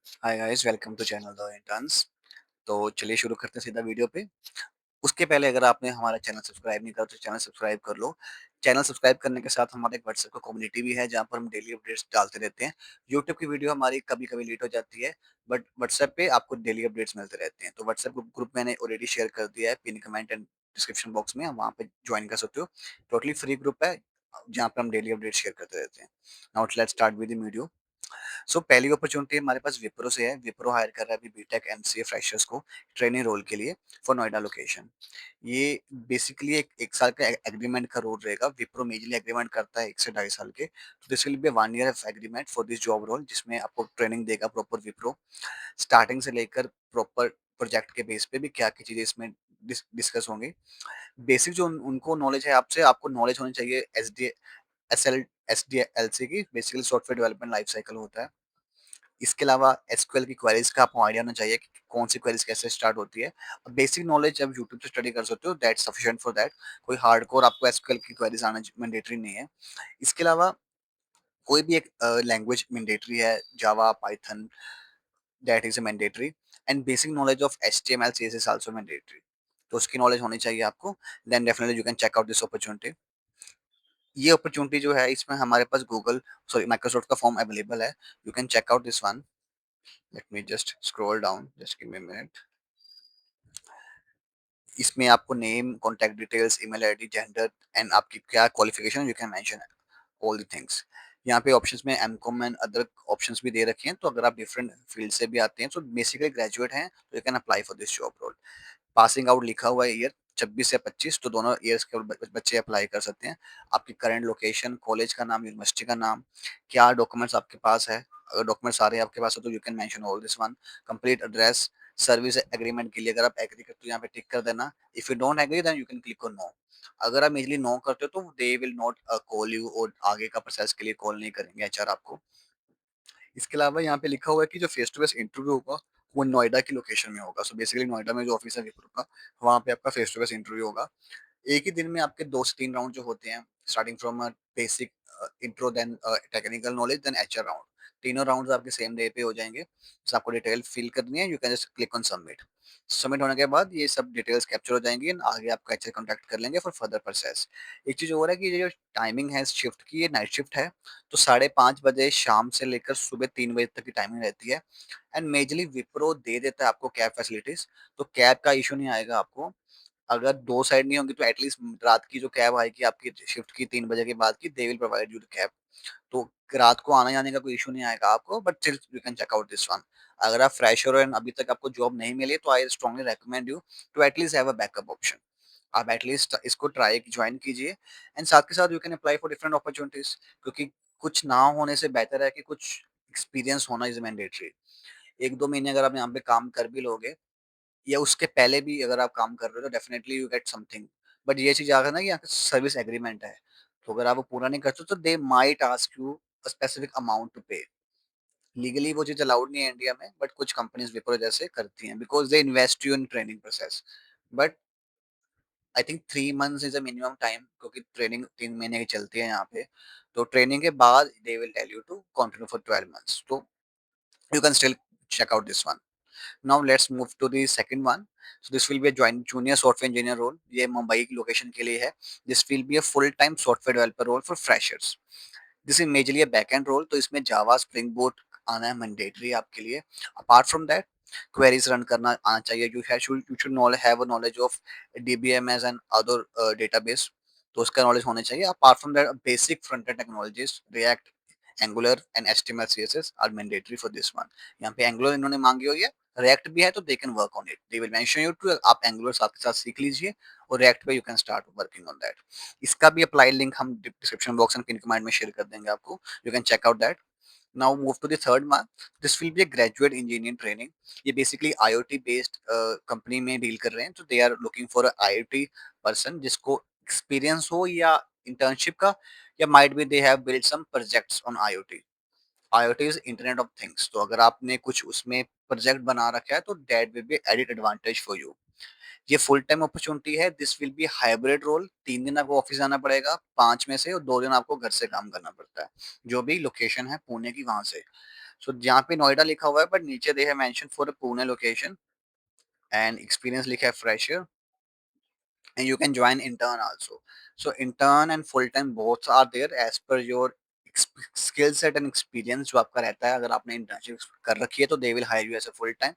Hi guys, welcome to channel the interns. तो चलिए शुरू करते हैं सीधा वीडियो पे। उसके पहले अगर आपने हमारा चैनल सब्सक्राइब नहीं करा तो चैनल सब्सक्राइब कर लो। चैनल सब्सक्राइब करने के साथ हमारा एक व्हाट्सएप का कम्युनिटी भी है जहाँ पर हम डेली अपडेट्स डालते रहते हैं। यूट्यूब की वीडियो हमारी कभी कभी लेट हो जाती है, बट व्हाट्सएप पे आपको डेली अपडेट्स मिलते रहते हैं। तो व्हाट्सएप ग्रुप मैंने ऑलरेडी शेयर कर दिया है pin comment and description box में, वहाँ पे ज्वाइन कर सकते हो। टोटली फ्री ग्रुप है जहाँ पे हम डेली अपडेट शेयर करते रहते हैं। Now let's start with the video. So पहली अपॉर्चुनिटी हमारे पास विप्रो से है। विप्रो हायर कर रहा है अभी बीटेक एमसीए फ्रेशर्स को ट्रेनिंग रोल के लिए फॉर नोएडा लोकेशन। ये बेसिकली एक साल का एग्रीमेंट का रोल रहेगा। विप्रो मेजरली एग्रीमेंट करता है 1 से 2.5 साल के। तो this will be 1 year of agreement for this job role, जिसमें आपको ट्रेनिंग देगा प्रॉपर विप्रो, स्टार्टिंग से लेकर प्रॉपर प्रोजेक्ट के बेस पे भी क्या क्या चीजें इसमें डिस्कस होंगी। बेसिक जो उनको नॉलेज है आपसे, आपको नॉलेज होनी चाहिए एस डी एल सी की। Basically software development life cycle होता है। इसके अलावा एसक्यूएल की क्वेरीज का आपको आइडिया होना चाहिए कि कौन सी क्वेरीज कैसे स्टार्ट होती है। बेसिक नॉलेज आप यूट्यूब से स्टडी कर सकते हो, दैट सफिशिएंट फॉर दैट। कोई हार्डकोर आपको एसक्यूएल की क्वेरीज आना मैंडेटरी नहीं है। इसके अलावा कोई भी एक लैंग्वेज मैंडेटरी है, Java, Python, that is mandatory. And basic knowledge of HTML CSS also mandatory. तो उसकी नॉलेज होनी चाहिए आपको। Then definitely you can check out this opportunity. ये अपॉर्चुनिटी जो है इसमें हमारे पास गूगल सॉरी माइक्रोसॉफ्ट का फॉर्म अवेलेबल है। You can check out this one. Let me just scroll down, just give me minute. इसमें आपको name, contact details, email ID, gender and आपकी क्या qualification, you can mention all the things. यहाँ पे options में MCom and other options भी दे रखे हैं। तो अगर आप डिफरेंट फील्ड से भी आते हैं, तो बेसिकली ग्रेजुएट हैं, तो you can apply for this job role. Passing out लिखा हुआ है ईयर 24 से 25, तो दोनों ईयर्स के बच्चे अप्लाई कर सकते हैं। आपकी करंट लोकेशन, कॉलेज का नाम, यूनिवर्सिटी का नाम, क्या डॉक्यूमेंट्स आपके पास है। अगर डॉक्यूमेंट सारे आपके पास है तो you can mention all this one. Complete address, service agreement के लिए अगर आप एग्री करते हो यहाँ पे टिक कर देना। If you don't agree then you can click on no. अगर आप इजीली नो करते हो तो they will not call you, और आगे का प्रोसेस के लिए कॉल नहीं करेंगे एचआर आपको। इसके अलावा यहाँ पे लिखा हुआ है कि जो फेस टू फेस इंटरव्यू होगा वो नोएडा की लोकेशन में होगा। सो बेसिकली नोएडा में जो ऑफिस है विप्रो का, वहाँ पे आपका फेस टू फेस इंटरव्यू होगा। एक ही दिन में आपके 2 से 3 राउंड जो होते हैं, starting from basic intro, then technical knowledge, then HR round. तीनों राउंड आपके सेम डे पे हो जाएंगे। बस आपको डिटेल फिल करनी है, you can just click on submit. Submit होने के बाद ये सब डिटेल्स कैप्चर हो जाएंगी and आगे आपका एचआर कॉन्टैक्ट कर लेंगे फॉर फर्दर प्रोसेस। एक चीज और है कि ये जो टाइमिंग है शिफ्ट की, ये नाइट शिफ्ट है। तो 5:30 बजे शाम से लेकर सुबह 3 बजे तक की टाइमिंग रहती है। एंड मेजरली विप्रो दे देता है आपको कैब फैसिलिटीज। तो कैब का इशू नहीं आएगा आपको। अगर दो साइड नहीं होंगी तो एटलीस्ट रात की जो कैब आएगी आपकी शिफ्ट की 3 बजे के बाद की, they will provide you the cab. तो रात को आने जाने का कोई इशू नहीं आएगा आपको, but still you can check out this one. अगर आप फ्रेशर हो एंड अभी तक आपको जॉब नहीं मिली, तो I strongly recommend you to at least have a backup option. आप एटलीस्ट इसको ट्राई ज्वाइन कीजिए। एंड साथ के साथ you can apply for different opportunities, क्योंकि कुछ ना होने से बेहतर है कि कुछ एक्सपीरियंस होना इज मैंडेटरी। 1-2 महीने अगर आप यहाँ पे काम कर भी लोगे, या उसके पहले भी अगर आप काम कर रहे हो, तो definitely you get something. But ये चीज आगे ना कि यहाँ सर्विस एग्रीमेंट है, तो अगर आप वो पूरा नहीं करते तो they might ask you specific amount to pay. Legally वो चीज अलाउड नहीं है इंडिया में, बट कुछ कंपनीज विप्रो जैसे करती हैं because they invest you in training process. But I think 3 months is a minimum time, क्योंकि ट्रेनिंग 3 महीने की चलती है यहाँ पे। तो ट्रेनिंग के बाद they will tell you to continue for 12 months. तो you can still check out this one. Now let's move to the second one. So this will be a joint junior software engineer role. ये मुंबई की location के लिए है। This will be a full time software developer role for freshers. This is majorly a back end role, तो इसमें जावा spring boat आना है mandatory आपके लिए। Apart from that queries run करना आना चाहिए। You should have a knowledge of DBMS and other database, तो उसका नॉलेज होना चाहिए। Apart from that basic front end technologies, React, Angular and HTML CSS are mandatory for this one. यहाँ पे angular इन्होंने मांगी हुई है, रिएक्ट भी है तो they can work on it. They will mention you too, आप एंगुलर साथ के साथ सीख लीजिए, और रिएक्ट पे you can start working on that. इसका भी अप्लाई लिंक हम description box and pin comment में शेयर कर देंगे आपको। You can check out that. Now move to the third one. This will be a graduate engineering training. ये basically IoT based company में deal कर रहे हैं, तो they are looking for a IoT person जिसको एक्सपीरियंस हो या internship का, या might be they have build some projects on IoT. IoT is internet of things, तो अगर आपने कुछ उसमें प्रोजेक्ट बना रखा है तो that will be added advantage for you. ये फुल टाइम अपॉर्चुनिटी है। This will be hybrid role. 3 दिन आपको ऑफिस जाना पड़ेगा 5 में से, और 2 दिन आपको घर से काम करना पड़ता है, जो भी लोकेशन है पुणे की वहां से। सो यहाँ पे नोएडा लिखा हुआ है बट नीचे they have mention for a Pune location and experience लिखा है fresher and you can join intern also. So intern and full time both are there as per your skill set and experience जो आपका रहता है. अगर आपने internship कर रखी है तो they will hire you as a full time.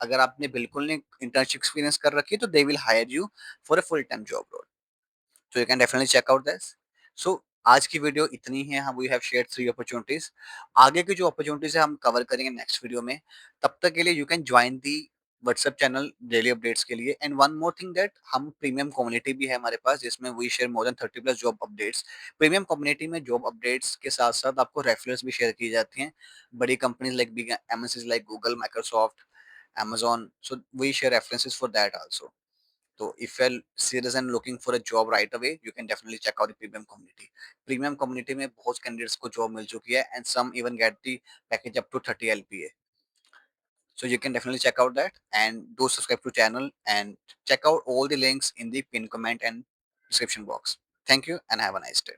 अगर आपने बिल्कुल नहीं इंटर्नशिप एक्सपीरियंस कर रखी है तो they will hire you for a full time job role. So you can definitely check out this. So आज की वीडियो इतनी है. हम वी हैव शेयर 3 अपॉर्चुनिटीज. आगे की जो अपॉर्चुनिटीज है हम कवर करेंगे नेक्स्ट वीडियो में. तब तक के लिए you can join the WhatsApp channel daily updates के लिए. And one more thing that हम प्रीमियम कम्युनिटी भी है हमारे पास जिसमें we share more than 30 plus job updates. Premium community में जॉब अपडेट्स के साथ साथ आपको रेफरल्स भी शेयर की जाती हैं बड़ी companies like big MNCs like Google, Microsoft, Amazon. So we share references for that also. So if you're serious and looking for a job right away, you can definitely check out the premium community. Premium community में बहुत candidates को job मिल चुकी है and some even get the package up to 30 LPA. So you can definitely check out that and do subscribe to channel and check out all the links in the pin comment and description box. Thank you and have a nice day.